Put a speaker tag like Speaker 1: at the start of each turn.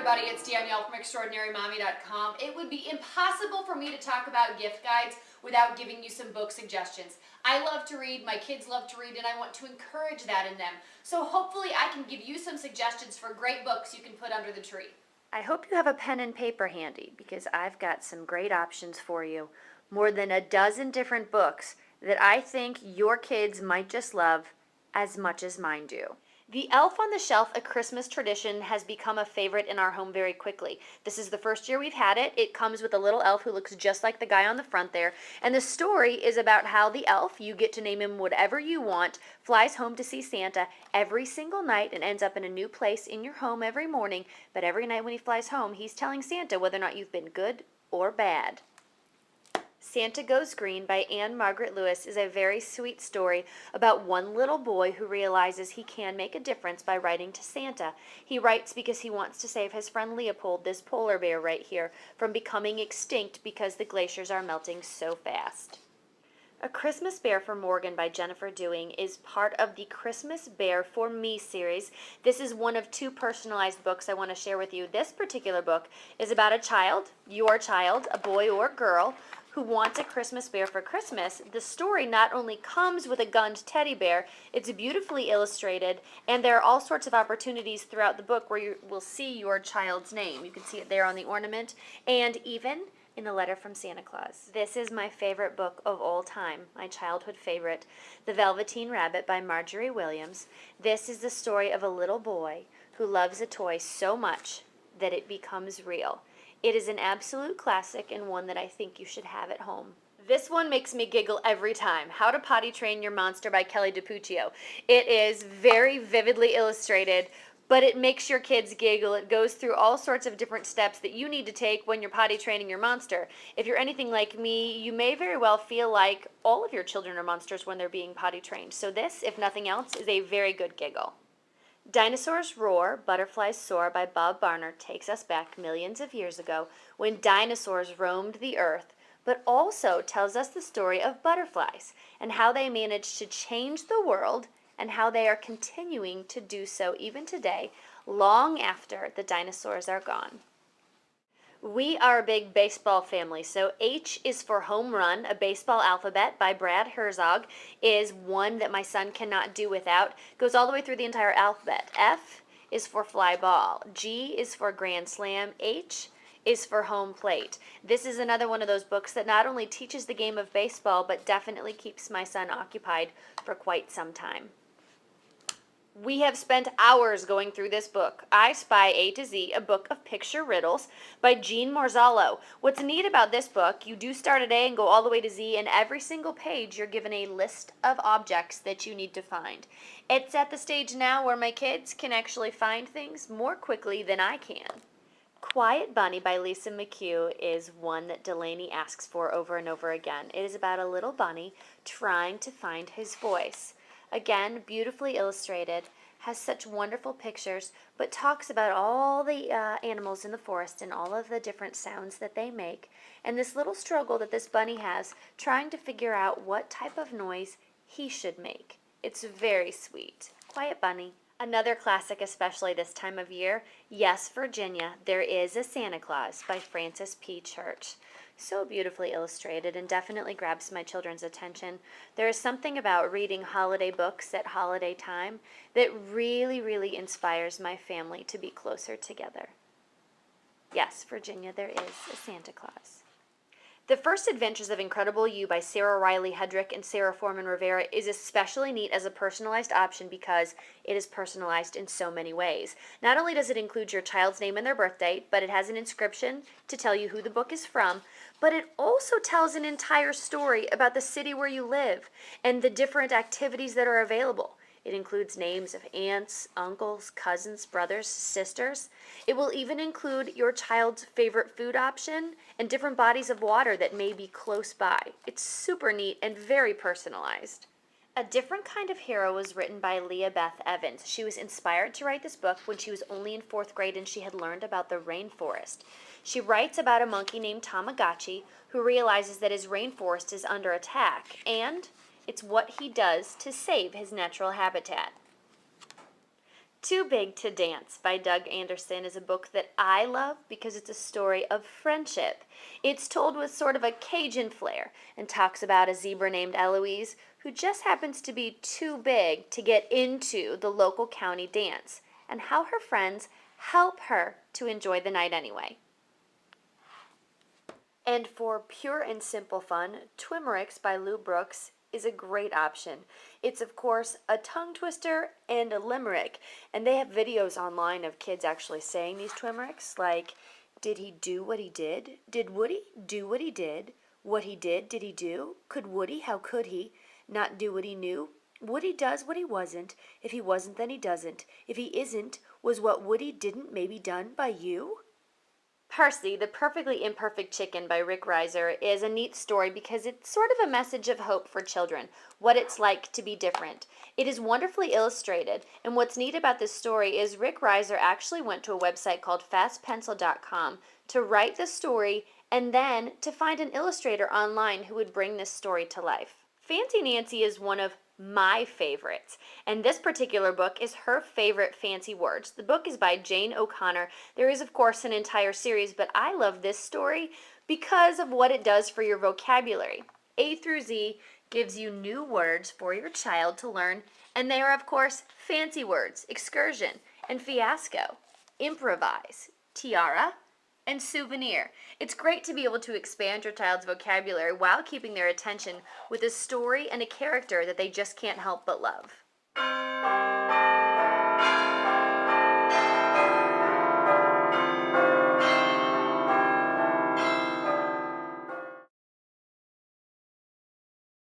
Speaker 1: everybody, it's Danielle from ExtraordinaryMommy.com. It would be impossible for me to talk about gift guides without giving you some book suggestions. I love to read, my kids love to read, and I want to encourage that in them. So hopefully I can give you some suggestions for great books you can put under the tree.
Speaker 2: I hope you have a pen and paper handy because I've got some great options for you. More than a dozen different books that I think your kids might just love as much as mine do. The Elf on the Shelf, a Christmas tradition, has become a favorite in our home very quickly. This is the first year we've had it. It comes with a little elf who looks just like the guy on the front there. And the story is about how the elf, you get to name him whatever you want, flies home to see Santa every single night and ends up in a new place in your home every morning. But every night when he flies home, he's telling Santa whether or not you've been good or bad. Santa Goes Green by Anne Margaret Lewis is a very sweet story about one little boy who realizes he can make a difference by writing to Santa. He writes because he wants to save his friend Leopold, this polar bear right here, from becoming extinct because the glaciers are melting so fast. A Christmas Bear for Morgan by Jennifer Dewing is part of the Christmas Bear for Me series. This is one of two personalized books I want to share with you. This particular book is about a child, your child, a boy or girl, who wants a Christmas bear for Christmas. The story not only comes with a gunned teddy bear, it's beautifully illustrated, and there are all sorts of opportunities throughout the book where you will see your child's name. You can see it there on the ornament, and even in the letter from Santa Claus. This is my favorite book of all time, my childhood favorite, The Velveteen Rabbit by Marjorie Williams. This is the story of a little boy who loves a toy so much that it becomes real. It is an absolute classic and one that I think you should have at home. This one makes me giggle every time. How to Potty Train Your Monster by Kelly DiPuccio. It is very vividly illustrated, but it makes your kids giggle. It goes through all sorts of different steps that you need to take when you're potty training your monster. If you're anything like me, you may very well feel like all of your children are monsters when they're being potty trained. So this, if nothing else, is a very good giggle. Dinosaurs Roar, Butterflies Soar by Bob Barner takes us back millions of years ago when dinosaurs roamed the earth, but also tells us the story of butterflies and how they managed to change the world and how they are continuing to do so even today, long after the dinosaurs are gone. We are a big baseball family, so H is for Home Run, a baseball alphabet by Brad Herzog, is one that my son cannot do without. Goes all the way through the entire alphabet. F is for Fly Ball. G is for Grand Slam. H is for Home Plate. This is another one of those books that not only teaches the game of baseball, but definitely keeps my son occupied for quite some time. We have spent hours going through this book, I Spy A to Z, a book of picture riddles by Jean Morzallo. What's neat about this book, you do start at A and go all the way to Z, and every single page you're given a list of objects that you need to find. It's at the stage now where my kids can actually find things more quickly than I can. Quiet Bunny by Lisa McHugh is one that Delaney asks for over and over again. It is about a little bunny trying to find his voice. Again, beautifully illustrated, has such wonderful pictures, but talks about all the animals in the forest and all of the different sounds that they make, and this little struggle that this bunny has trying to figure out what type of noise he should make. It's very sweet. Quiet Bunny. Another classic, especially this time of year, Yes, Virginia, There Is a Santa Claus by Frances P. Church. So beautifully illustrated and definitely grabs my children's attention. There is something about reading holiday books at holiday time that really, really inspires my family to be closer together. Yes, Virginia, There Is a Santa Claus. The First Adventures of Incredible You by Sarah Riley Hedrick and Sarah Foreman Rivera is especially neat as a personalized option because it is personalized in so many ways. Not only does it include your child's name and their birth date, but it has an inscription to tell you who the book is from, but it also tells an entire story about the city where you live and the different activities that are available. It includes names of aunts, uncles, cousins, brothers, sisters. It will even include your child's favorite food option and different bodies of water that may be close by. It's super neat and very personalized. A Different Kind of Hero was written by Leah Beth Evans. She was inspired to write this book when she was only in 4th grade and she had learned about the rainforest. She writes about a monkey named Tamagotchi who realizes that his rainforest is under attack, and it's what he does to save his natural habitat. Too Big to Dance by Doug Anderson is a book that I love because it's a story of friendship. It's told with sort of a Cajun flair and talks about a zebra named Eloise who just happens to be too big to get into the local county dance and how her friends help her to enjoy the night anyway. And for pure and simple fun, Twinrix by Lou Brooks is a great option. It's of course a tongue twister and a limerick, and they have videos online of kids actually saying these Twinrix, like, did he do what he did? Did Woody do what he did? What he did he do? Could Woody, how could he, not do what he knew? Woody does what he wasn't. If he wasn't, then he doesn't. If he isn't, was what Woody didn't maybe done by you? Percy, the Perfectly Imperfect Chicken by Rick Reiser is a neat story because it's sort of a message of hope for children, what it's like to be different. It is wonderfully illustrated, and what's neat about this story is Rick Reiser actually went to a website called fastpencil.com to write the story and then to find an illustrator online who would bring this story to life. Fancy Nancy is one of my favorites, and this particular book is her favorite fancy words. The book is by Jane O'Connor. There is of course an entire series, but I love this story because of what it does for your vocabulary. A through Z gives you new words for your child to learn, and they are of course fancy words: excursion and fiasco, improvise, tiara, and souvenir. It's great to be able to expand your child's vocabulary while keeping their attention with a story and a character that they just can't help but love.